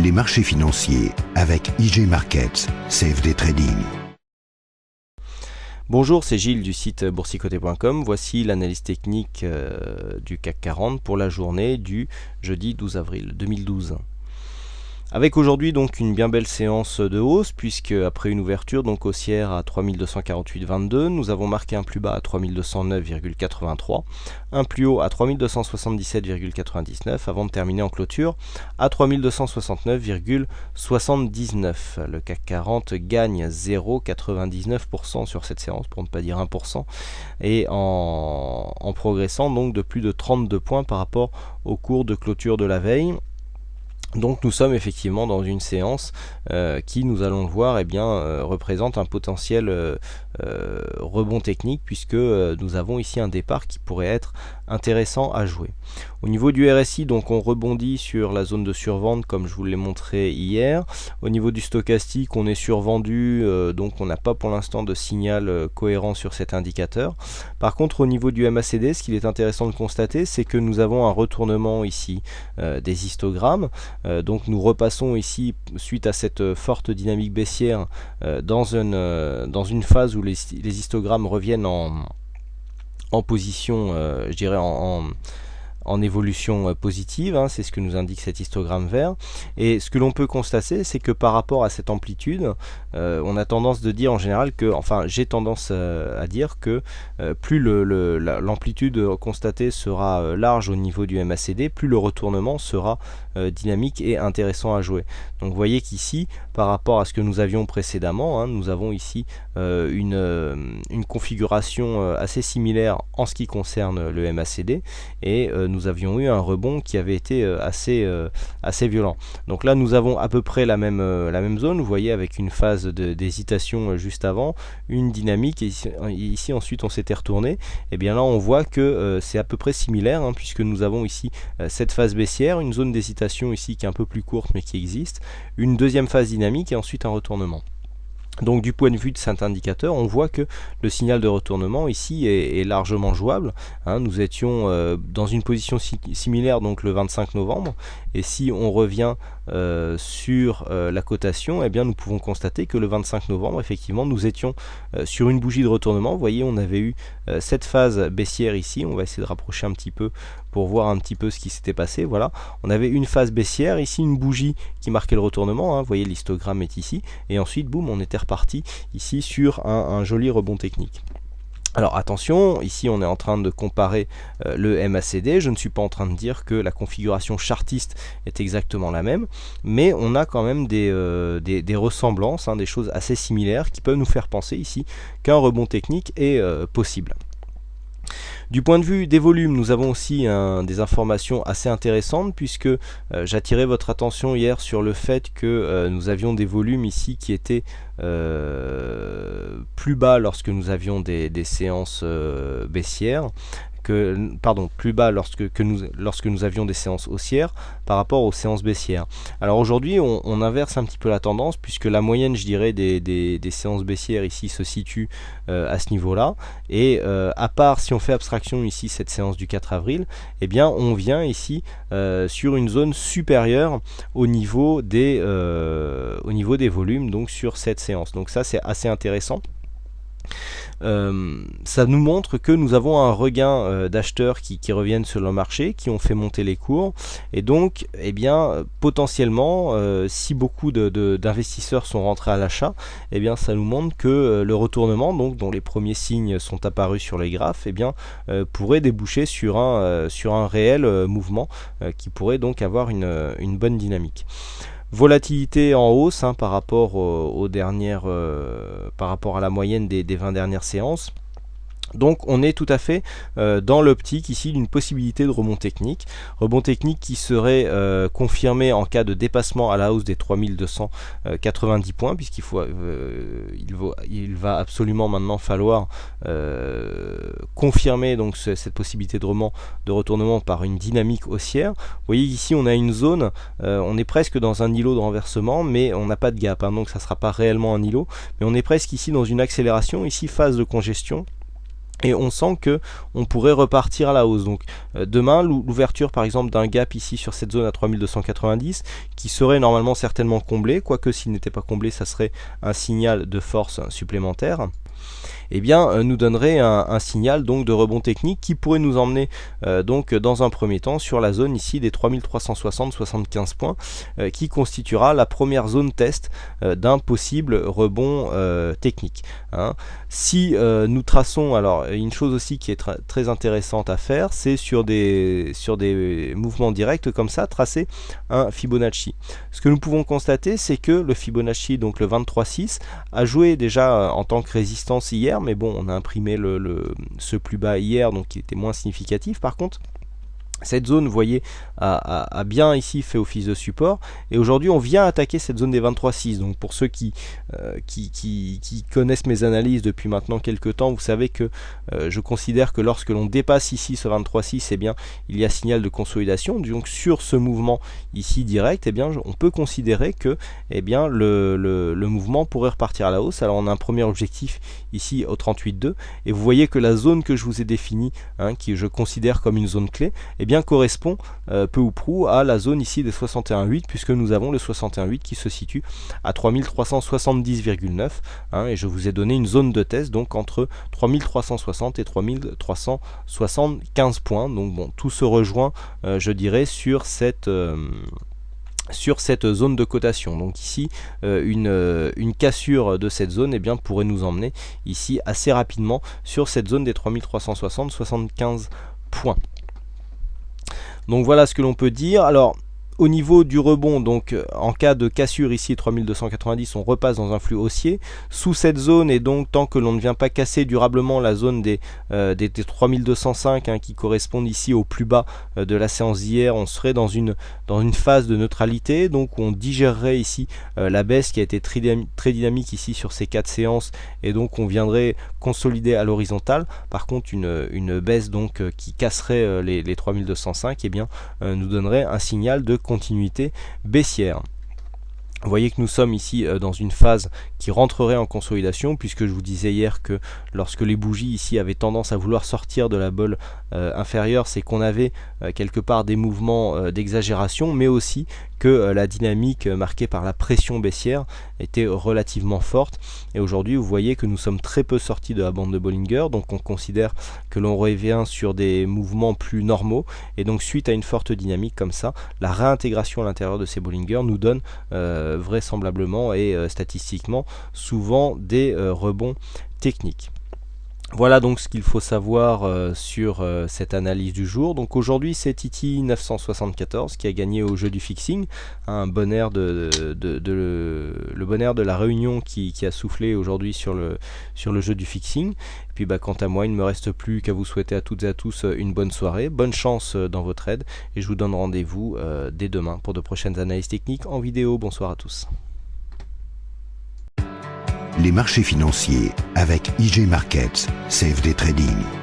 les marchés financiers avec IG Markets, CFD Trading. Bonjour, c'est Gilles du site boursicoté.com. Voici l'analyse technique du CAC 40 pour la journée du jeudi 12 avril 2012. Avec aujourd'hui donc une bien belle séance de hausse, puisque après une ouverture donc haussière à 3248,22, nous avons marqué un plus bas à 3209,83, un plus haut à 3277,99 avant de terminer en clôture à 3269,79. Le CAC 40 gagne 0,99% sur cette séance, pour ne pas dire 1%, et en progressant donc de plus de 32 points par rapport au cours de clôture de la veille. Donc nous sommes effectivement dans une séance qui, nous allons le voir, représente un potentiel rebond technique, puisque nous avons ici un départ qui pourrait être intéressant à jouer. Au niveau du RSI, donc on rebondit sur la zone de survente comme je vous l'ai montré hier. Au niveau du stochastique, on est survendu, donc on n'a pas pour l'instant de signal cohérent sur cet indicateur. Par contre, au niveau du MACD, ce qu'il est intéressant de constater, c'est que nous avons un retournement ici des histogrammes. Donc nous repassons ici, suite à cette forte dynamique baissière, dans une phase où les histogrammes reviennent en position, je dirais en évolution positive, hein, c'est ce que nous indique cet histogramme vert. Et ce que l'on peut constater, c'est que par rapport à cette amplitude, on a tendance de dire en général que, enfin j'ai tendance à dire que plus l'amplitude constatée sera large au niveau du MACD, plus le retournement sera dynamique et intéressant à jouer. Donc vous voyez qu'ici, par rapport à ce que nous avions précédemment, hein, nous avons ici une configuration assez similaire en ce qui concerne le MACD, et nous avions eu un rebond qui avait été assez violent. Donc là nous avons à peu près la même zone, vous voyez, avec une phase d'hésitation juste avant, une dynamique, et ici ensuite on s'était retourné. Et bien là on voit que c'est à peu près similaire, hein, puisque nous avons ici cette phase baissière, une zone d'hésitation ici qui est un peu plus courte mais qui existe, une deuxième phase dynamique et ensuite un retournement. Donc du point de vue de cet indicateur, on voit que le signal de retournement ici est largement jouable, hein. Nous étions dans une position similaire donc le 25 novembre, et si on revient sur la cotation, eh bien nous pouvons constater que le 25 novembre effectivement nous étions sur une bougie de retournement. Vous voyez, on avait eu cette phase baissière ici, on va essayer de rapprocher un petit peu pour voir un petit peu ce qui s'était passé. Voilà, on avait une phase baissière, ici une bougie qui marquait le retournement, hein. Vous voyez, l'histogramme est ici, et ensuite boum, on était reparti ici sur un joli rebond technique. Alors attention, ici on est en train de comparer le MACD, je ne suis pas en train de dire que la configuration chartiste est exactement la même, mais on a quand même des ressemblances, hein, des choses assez similaires qui peuvent nous faire penser ici qu'un rebond technique est possible. Du point de vue des volumes, nous avons aussi des informations assez intéressantes, puisque j'attirais votre attention hier sur le fait que nous avions des volumes ici qui étaient plus bas lorsque nous avions des séances baissières. Plus bas lorsque nous avions des séances haussières par rapport aux séances baissières. Alors aujourd'hui on inverse un petit peu la tendance, puisque la moyenne, je dirais, des séances baissières ici se situe à ce niveau là, et à part si on fait abstraction ici cette séance du 4 avril, eh bien on vient ici sur une zone supérieure au niveau des volumes, donc sur cette séance. Donc ça c'est assez intéressant. Ça nous montre que nous avons un regain d'acheteurs qui reviennent sur le marché, qui ont fait monter les cours, et donc eh bien potentiellement si beaucoup d'investisseurs sont rentrés à l'achat, eh bien ça nous montre que le retournement, donc dont les premiers signes sont apparus sur les graphes, eh bien pourrait déboucher sur un réel mouvement qui pourrait donc avoir une bonne dynamique. Volatilité en hausse, hein, par rapport par rapport à la moyenne des 20 dernières séances. Donc on est tout à fait dans l'optique ici d'une possibilité de rebond technique qui serait confirmé en cas de dépassement à la hausse des 3290 points, puisqu'il va absolument maintenant falloir confirmer donc cette possibilité de retournement par une dynamique haussière. Vous voyez ici on a une zone, on est presque dans un îlot de renversement, mais on n'a pas de gap, hein, donc ça ne sera pas réellement un îlot, mais on est presque ici dans une accélération, ici phase de congestion. Et on sent que on pourrait repartir à la hausse. Donc demain, l'ouverture par exemple d'un gap ici sur cette zone à 3290 qui serait normalement certainement comblé, quoique s'il n'était pas comblé, ça serait un signal de force supplémentaire. Eh bien, nous donnerait un signal donc de rebond technique qui pourrait nous emmener donc dans un premier temps sur la zone ici des 3360-75 points qui constituera la première zone test d'un possible rebond technique. Hein. Si nous traçons, alors une chose aussi qui est très intéressante à faire, c'est sur des mouvements directs comme ça, tracer un Fibonacci. Ce que nous pouvons constater, c'est que le Fibonacci, donc le 23,6, a joué déjà en tant que résistance hier, mais bon, on a imprimé ce plus bas hier, donc il était moins significatif. Par contre, cette zone, vous voyez, a bien ici fait office de support, et aujourd'hui on vient attaquer cette zone des 23,6. Donc pour ceux qui connaissent mes analyses depuis maintenant quelques temps, vous savez que je considère que lorsque l'on dépasse ici ce 23,6, eh bien il y a signal de consolidation. Donc sur ce mouvement ici direct, eh bien on peut considérer que eh bien le mouvement pourrait repartir à la hausse. Alors on a un premier objectif ici au 38,2, et vous voyez que la zone que je vous ai définie, hein, qui je considère comme une zone clé, eh bien correspond peu ou prou à la zone ici des 61,8, puisque nous avons le 61,8 qui se situe à 3370,9, hein, et je vous ai donné une zone de test donc entre 3360 et 3375 points. Donc bon, tout se rejoint je dirais sur cette zone de cotation. Donc ici une cassure de cette zone eh bien, pourrait nous emmener ici assez rapidement sur cette zone des 3360-75 points. Donc voilà ce que l'on peut dire. Alors au niveau du rebond, donc en cas de cassure ici 3290, on repasse dans un flux haussier sous cette zone, et donc tant que l'on ne vient pas casser durablement la zone des 3205 hein, qui correspondent ici au plus bas de la séance d'hier, on serait dans une phase de neutralité. Donc on digérerait ici la baisse qui a été très dynamique ici sur ces 4 séances, et donc on viendrait consolider à l'horizontale. Par contre une baisse donc qui casserait les 3205 eh bien nous donnerait un signal de continuité baissière. Vous voyez que nous sommes ici dans une phase qui rentrerait en consolidation, puisque je vous disais hier que lorsque les bougies ici avaient tendance à vouloir sortir de la bolle inférieure, c'est qu'on avait quelque part des mouvements d'exagération, mais aussi que la dynamique marquée par la pression baissière était relativement forte. Et aujourd'hui vous voyez que nous sommes très peu sortis de la bande de Bollinger, donc on considère que l'on revient sur des mouvements plus normaux, et donc suite à une forte dynamique comme ça, la réintégration à l'intérieur de ces Bollinger nous donne vraisemblablement et statistiquement souvent des rebonds techniques. Voilà donc ce qu'il faut savoir sur cette analyse du jour. Donc aujourd'hui c'est Titi 974 qui a gagné au jeu du fixing, un bon air le bon air de la réunion qui a soufflé aujourd'hui sur le jeu du fixing. Et puis quant à moi, il ne me reste plus qu'à vous souhaiter à toutes et à tous une bonne soirée, bonne chance dans votre aide, et je vous donne rendez-vous dès demain pour de prochaines analyses techniques en vidéo. Bonsoir à tous. Les marchés financiers avec IG Markets, CFD Trading.